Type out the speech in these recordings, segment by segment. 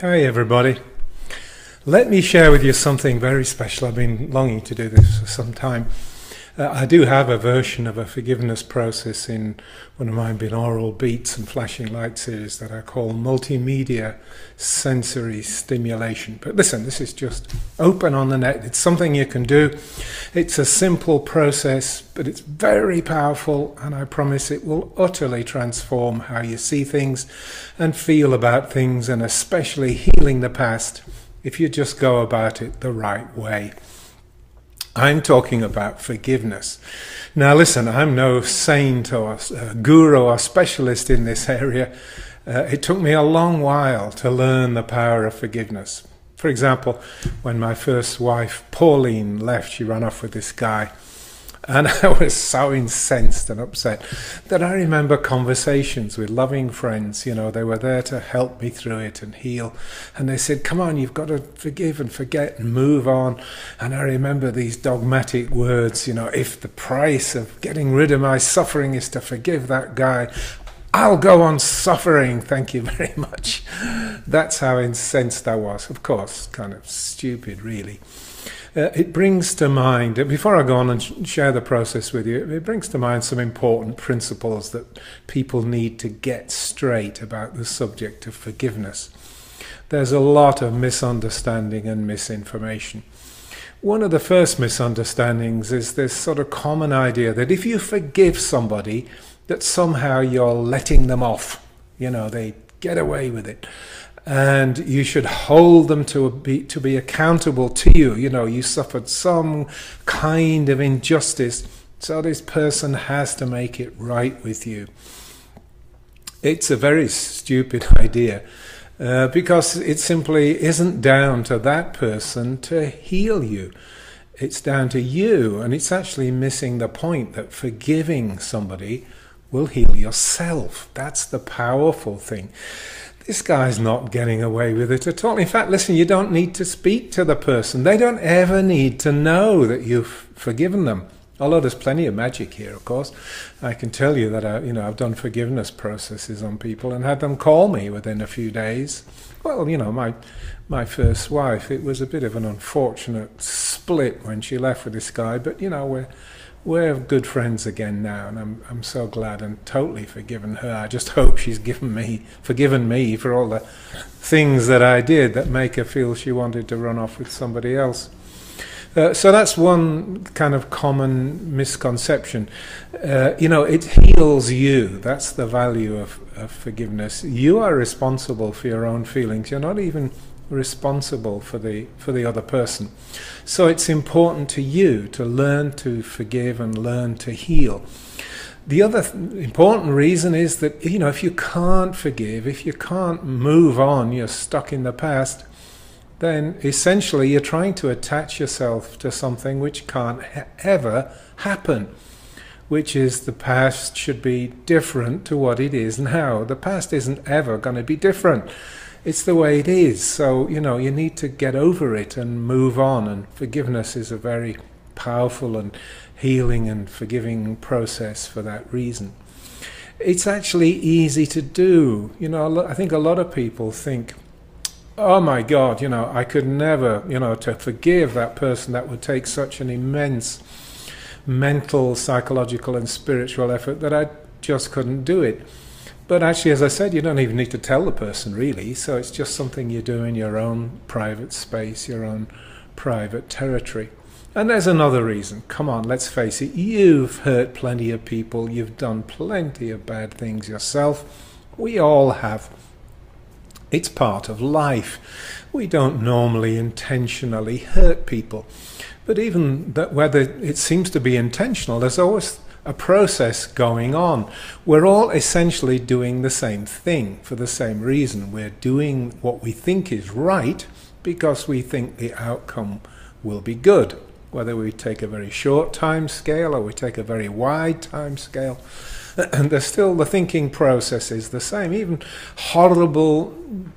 Hi everybody. Let me share with you something very special. I've been longing to do this for some time. I do have a version of a forgiveness process in one of my binaural beats and flashing light series that I call multimedia sensory stimulation. But listen, this is just open on the net. It's something you can do. It's a simple process, but it's very powerful, and I promise it will utterly transform how you see things and feel about things, and especially healing the past if you just go about it the right way. I'm talking about forgiveness. Now listen, I'm no saint or guru or specialist in this area. It took me a long while to learn the power of forgiveness. For example, when my first wife, Pauline, left, she ran off with this guy. And I was so incensed and upset that I remember conversations with loving friends. They were there to help me through it and heal. And they said, come on, you've got to forgive and forget and move on. And I remember these dogmatic words, if the price of getting rid of my suffering is to forgive that guy, I'll go on suffering, thank you very much. That's how incensed I was. Of course, kind of stupid, really. It brings to mind, before I go on and share the process with you, it brings to mind some important principles that people need to get straight about the subject of forgiveness. There's a lot of misunderstanding and misinformation. One of the first misunderstandings is this sort of common idea that if you forgive somebody, that somehow you're letting them off. They get away with it. And you should hold them to be accountable to you. You suffered some kind of injustice, so this person has to make it right with you. It's a very stupid idea because it simply isn't down to that person to heal you. It's down to you, and it's actually missing the point that forgiving somebody will heal yourself. That's the powerful thing. This guy's not getting away with it at all. In fact, listen, you don't need to speak to the person. They don't ever need to know that you've forgiven them. Although there's plenty of magic here, of course. I can tell you that I've done forgiveness processes on people and had them call me within a few days. Well, my first wife, it was a bit of an unfortunate split when she left with this guy, but we're good friends again now, and I'm so glad and totally forgiven her. I just hope she's forgiven me for all the things that I did that make her feel she wanted to run off with somebody else. So that's one kind of common misconception. It heals you. That's the value of forgiveness. You are responsible for your own feelings. You're not even responsible for the other person. So it's important to you to learn to forgive and learn to heal. The other important reason is that if you can't forgive, if you can't move on, you're stuck in the past, then essentially you're trying to attach yourself to something which can't ever happen, which is the past should be different to what it is now. The past isn't ever going to be different. It's the way it is. So, you need to get over it and move on. And forgiveness is a very powerful and healing and forgiving process for that reason. It's actually easy to do. I think a lot of people think, oh my God, I could never, to forgive that person, that would take such an immense mental, psychological and spiritual effort that I just couldn't do it. But actually, as I said, you don't even need to tell the person, really. So it's just something you do in your own private space, your own private territory. And there's another reason. Come on, let's face it. You've hurt plenty of people. You've done plenty of bad things yourself. We all have. It's part of life. We don't normally intentionally hurt people. But even that, whether it seems to be intentional, there's always a process going on. We're all essentially doing the same thing for the same reason. We're doing what we think is right because we think the outcome will be good. Whether we take a very short time scale or we take a very wide time scale, and there's still the thinking process is the same. Even horrible,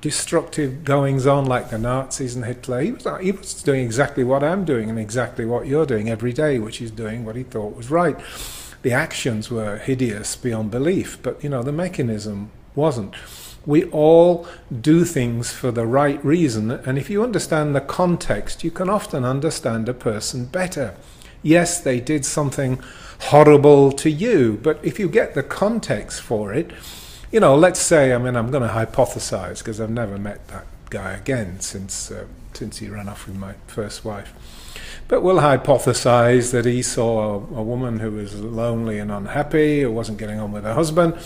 destructive goings on like the Nazis and Hitler, he was doing exactly what I'm doing and exactly what you're doing every day, which is doing what he thought was right. The actions were hideous beyond belief, but the mechanism wasn't. We all do things for the right reason, and if you understand the context, you can often understand a person better. Yes, they did something horrible to you, but if you get the context for it, you know, let's say, I mean, I'm going to hypothesize because I've never met that guy again since he ran off with my first wife. But we'll hypothesize that he saw a woman who was lonely and unhappy, who wasn't getting on with her husband,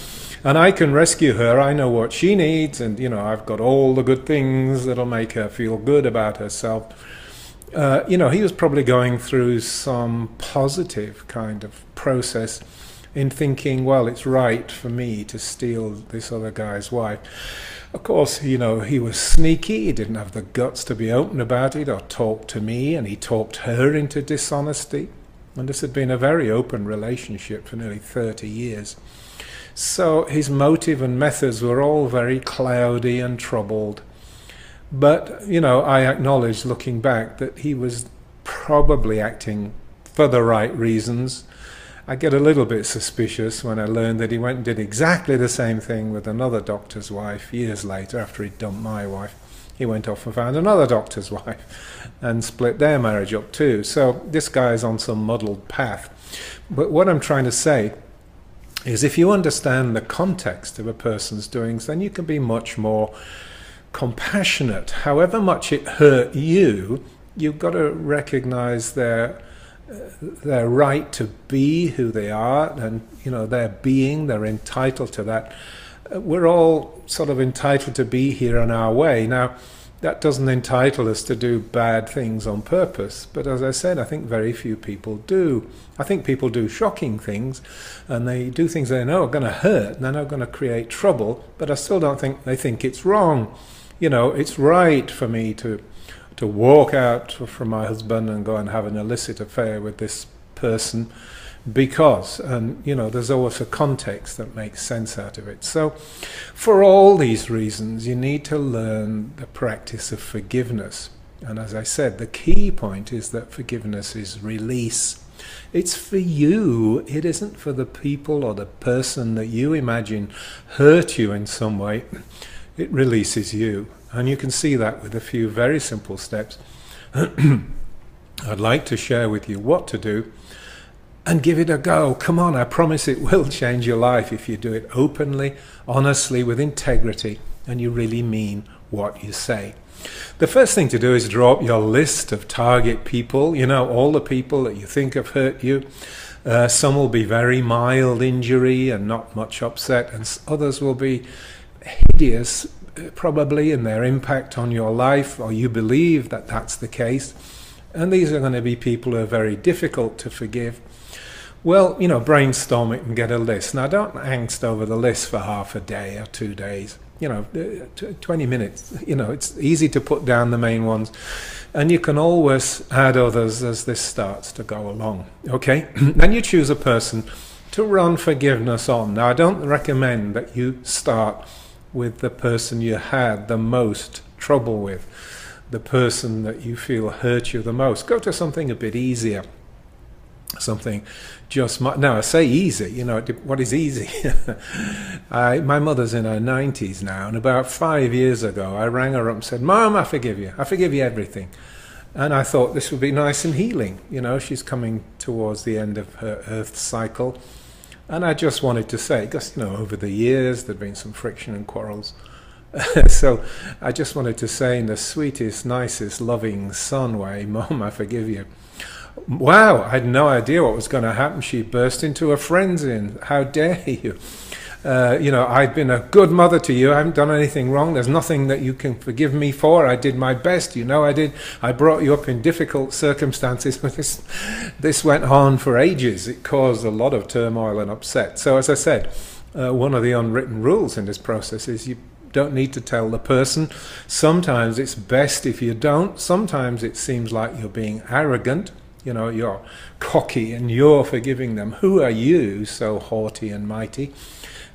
and I can rescue her. I know what she needs, and, you know, I've got all the good things that'll make her feel good about herself. You know, he was probably going through some positive kind of process in thinking, well, it's right for me to steal this other guy's wife. Of course, you know, he was sneaky. He didn't have the guts to be open about it or talk to me, and he talked her into dishonesty. And this had been a very open relationship for nearly 30 years. So his motive and methods were all very cloudy and troubled. But, you know, I acknowledge, looking back, that he was probably acting for the right reasons. I get a little bit suspicious when I learned that he went and did exactly the same thing with another doctor's wife years later after he'd dumped my wife. He went off and found another doctor's wife and split their marriage up too. So this guy is on some muddled path. But what I'm trying to say is if you understand the context of a person's doings, then you can be much more compassionate. However much it hurt you, you've got to recognize their right to be who they are, and, you know, their being, they're entitled to that. We're all sort of entitled to be here in our way. Now, that doesn't entitle us to do bad things on purpose, but as I said, I think very few people do. I think people do shocking things, and they do things they know are going to hurt, and they're not going to create trouble, but I still don't think they think it's wrong. You know, it's right for me to walk out from my husband and go and have an illicit affair with this person because, and, you know, there's always a context that makes sense out of it. So for all these reasons, you need to learn the practice of forgiveness. And as I said, the key point is that forgiveness is release. It's for you. It isn't for the people or the person that you imagine hurt you in some way. It releases you. And you can see that with a few very simple steps. I'd like to share with you what to do and give it a go. Come on, I promise it will change your life if you do it openly, honestly, with integrity, and you really mean what you say. The first thing to do is draw up your list of target people, you know, all the people that you think have hurt you. Some will be very mild injury and not much upset, and others will be hideous, probably, in their impact on your life, or you believe that that's the case. And these are going to be people who are very difficult to forgive. Well, you know, brainstorm it and get a list. Now, don't angst over the list for half a day or 2 days. You know, 20 minutes. You know, it's easy to put down the main ones. And you can always add others as this starts to go along. Okay? Then you choose a person to run forgiveness on. Now, I don't recommend that you start with the person you had the most trouble with, the person that you feel hurt you the most. Go to something a bit easier. Something just, now I say easy, you know, what is easy? My mother's in her 90s now, and about 5 years ago I rang her up and said, Mom, I forgive you everything. And I thought this would be nice and healing. You know, she's coming towards the end of her earth cycle. And I just wanted to say, because, you know, over the years there'd been some friction and quarrels. So I just wanted to say in the sweetest, nicest, loving son way, Mom, I forgive you. Wow, I had no idea what was going to happen. She burst into a frenzy. How dare you? You know, I've been a good mother to you. I haven't done anything wrong. There's nothing that you can forgive me for. I did my best. You know I did. I brought you up in difficult circumstances. This went on for ages. It caused a lot of turmoil and upset. So as I said, one of the unwritten rules in this process is you don't need to tell the person. Sometimes it's best if you don't. Sometimes it seems like you're being arrogant. You know, you're cocky and you're forgiving them. Who are you, so haughty and mighty?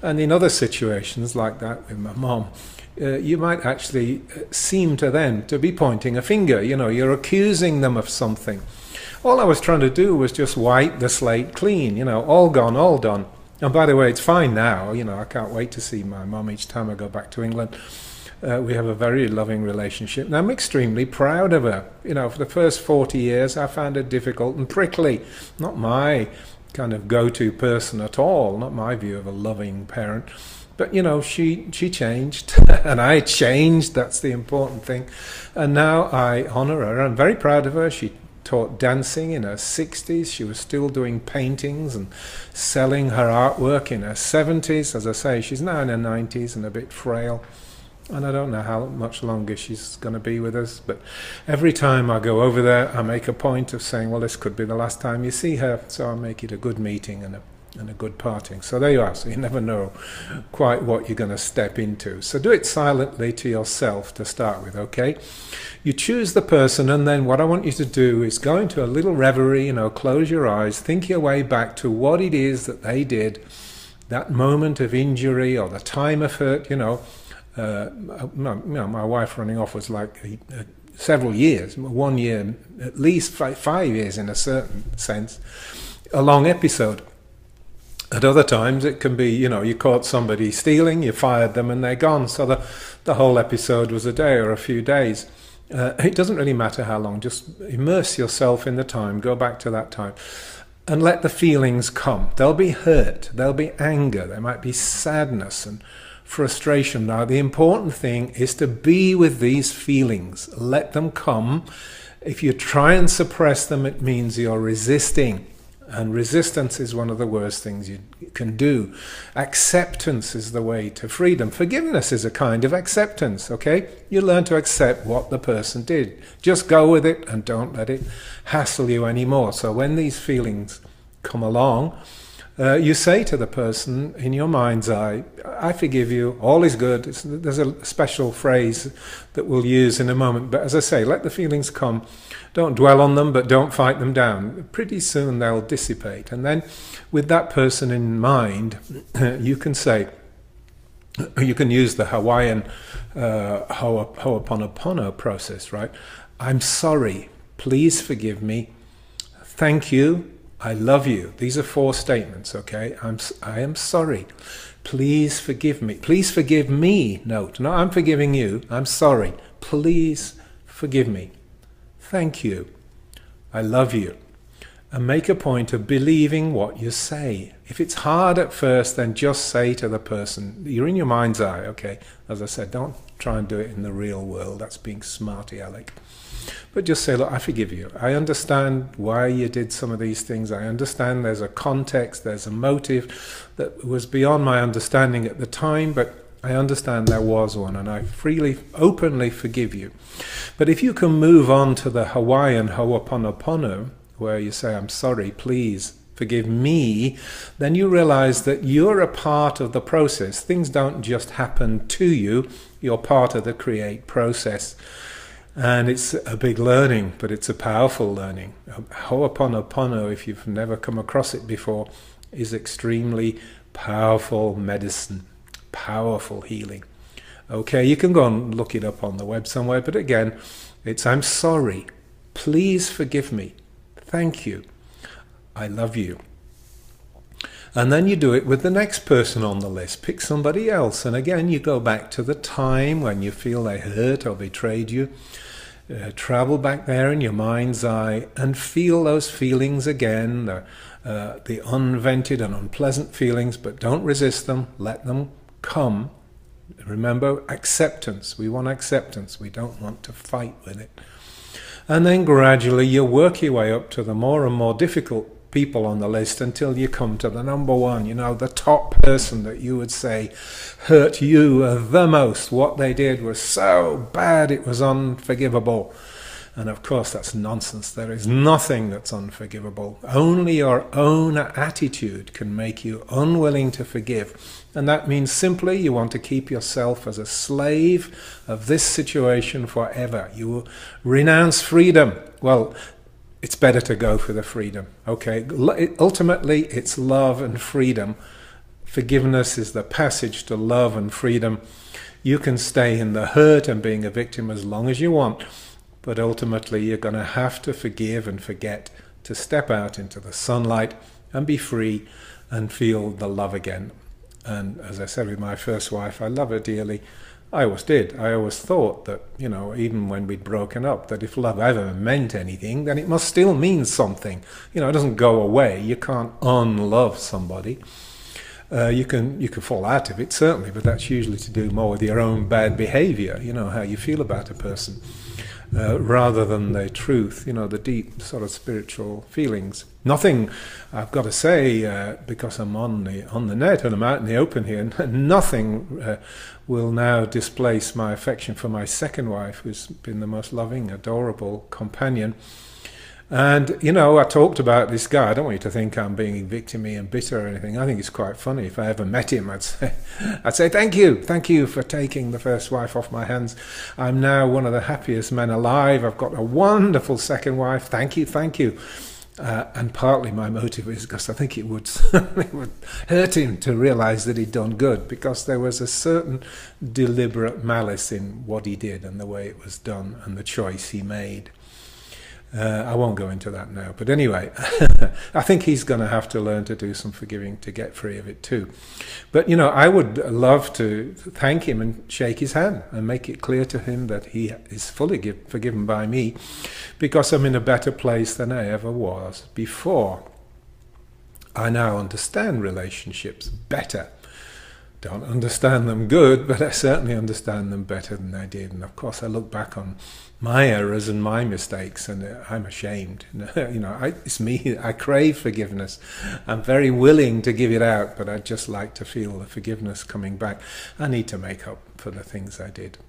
And in other situations like that with my mom, you might actually seem to them to be pointing a finger. You know, you're accusing them of something. All I was trying to do was just wipe the slate clean, you know, all gone, all done. And by the way, it's fine now. You know, I can't wait to see my mum each time I go back to England. We have a very loving relationship, and I'm extremely proud of her. You know, for the first 40 years, I found her difficult and prickly. Not my kind of go-to person at all, not my view of a loving parent. But, you know, she changed, and I changed. That's the important thing. And now I honor her. I'm very proud of her. She taught dancing in her 60s. She was still doing paintings and selling her artwork in her 70s. As I say, she's now in her 90s and a bit frail. And I don't know how much longer she's going to be with us. But every time I go over there, I make a point of saying, well, this could be the last time you see her. So I make it a good meeting and a good parting. So there you are. So you never know quite what you're going to step into. So do it silently to yourself to start with, okay? You choose the person, and then what I want you to do is go into a little reverie, you know, close your eyes, think your way back to what it is that they did, that moment of injury or the time of hurt, you know. My wife running off was like several years, 1 year, at least 5 years in a certain sense, a long episode. At other times it can be, you know, you caught somebody stealing, you fired them and they're gone. So the whole episode was a day or a few days. It doesn't really matter how long, just immerse yourself in the time, go back to that time and let the feelings come. There'll be hurt, there'll be anger, there might be sadness and frustration. Now, the important thing is to be with these feelings. Let them come. If you try and suppress them, it means you're resisting. And resistance is one of the worst things you can do. Acceptance is the way to freedom. Forgiveness is a kind of acceptance, okay? You learn to accept what the person did. Just go with it and don't let it hassle you anymore. So when these feelings come along, you say to the person in your mind's eye, I forgive you, all is good. There's a special phrase that we'll use in a moment. But as I say, let the feelings come. Don't dwell on them, but don't fight them down. Pretty soon they'll dissipate. And then with that person in mind, you can say, you can use the Hawaiian ho-oponopono process, right? I'm sorry. Please forgive me. Thank you. I love you. These are 4 statements, okay? I am sorry. Please forgive me. Please forgive me. Note, no, I'm forgiving you. I'm sorry. Please forgive me. Thank you. I love you. And make a point of believing what you say. If it's hard at first, then just say to the person, you're in your mind's eye, okay? As I said, don't try and do it in the real world. That's being smarty aleck. But just say, look, I forgive you. I understand why you did some of these things. I understand there's a context, there's a motive that was beyond my understanding at the time, but I understand there was one, and I freely, openly forgive you. But if you can move on to the Hawaiian ho-oponopono, where you say, I'm sorry, please forgive me, then you realize that you're a part of the process. Things don't just happen to you. You're part of the create process. And it's a big learning, but it's a powerful learning. Ho-oponopono, if you've never come across it before, is extremely powerful medicine, powerful healing. Okay, you can go and look it up on the web somewhere, but again, it's I'm sorry, please forgive me, thank you, I love you. And then you do it with the next person on the list. Pick somebody else. And again, you go back to the time when you feel they hurt or betrayed you. Travel back there in your mind's eye and feel those feelings again, the unvented and unpleasant feelings, but don't resist them. Let them come. Remember, acceptance. We want acceptance. We don't want to fight with it. And then gradually you work your way up to the more and more difficult people on the list until you come to the number one, you know, the top person that you would say hurt you the most. What they did was so bad it was unforgivable. And of course that's nonsense. There is nothing that's unforgivable. Only your own attitude can make you unwilling to forgive. And that means simply you want to keep yourself as a slave of this situation forever. You will renounce freedom. Well, it's better to go for the freedom, okay? Ultimately, it's love and freedom. Forgiveness is the passage to love and freedom. You can stay in the hurt and being a victim as long as you want, but ultimately you're going to have to forgive and forget to step out into the sunlight and be free and feel the love again. And as I said with my first wife, I love her dearly. I always did. I always thought that, even when we'd broken up, that if love ever meant anything, then it must still mean something. It doesn't go away. You can't unlove somebody. You can fall out of it, certainly, but that's usually to do more with your own bad behavior, how you feel about a person, rather than the truth, the deep sort of spiritual feelings. Nothing, I've got to say, because I'm on the net and I'm out in the open here, nothing will now displace my affection for my second wife, who's been the most loving, adorable companion. And, I talked about this guy. I don't want you to think I'm being victimy and bitter or anything. I think it's quite funny. If I ever met him, I'd say, thank you for taking the first wife off my hands. I'm now one of the happiest men alive. I've got a wonderful second wife. Thank you. And partly my motive is because I think it would hurt him to realize that he'd done good, because there was a certain deliberate malice in what he did and the way it was done and the choice he made. I won't go into that now, but anyway, I think he's going to have to learn to do some forgiving to get free of it too. But I would love to thank him and shake his hand and make it clear to him that he is fully forgiven by me, because I'm in a better place than I ever was before. I now understand relationships better. Don't understand them good, but I certainly understand them better than I did. And of course, I look back on my errors and my mistakes, and I'm ashamed. It's me. I crave forgiveness. I'm very willing to give it out, but I'd just like to feel the forgiveness coming back. I need to make up for the things I did.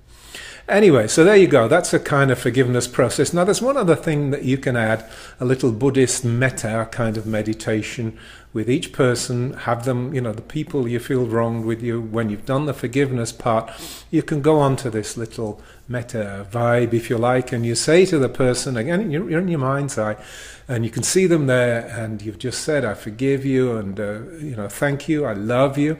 Anyway, so there you go. That's a kind of forgiveness process. Now, there's one other thing that you can add, a little Buddhist metta kind of meditation with each person. Have them, the people you feel wronged with you, when you've done the forgiveness part, you can go on to this little metta vibe, if you like, and you say to the person, again, you're in your mind's eye, and you can see them there, and you've just said, I forgive you, and, thank you, I love you.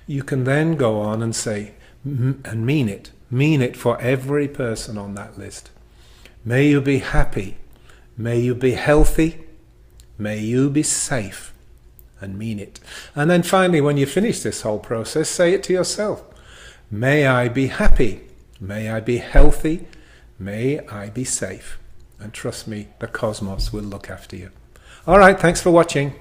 You can then go on and say, and mean it. Mean it for every person on that list. May you be happy. May you be healthy. May you be safe. And mean it. And then finally, when you finish this whole process, say it to yourself. May I be happy. May I be healthy. May I be safe. And trust me, the cosmos will look after you. All right, thanks for watching.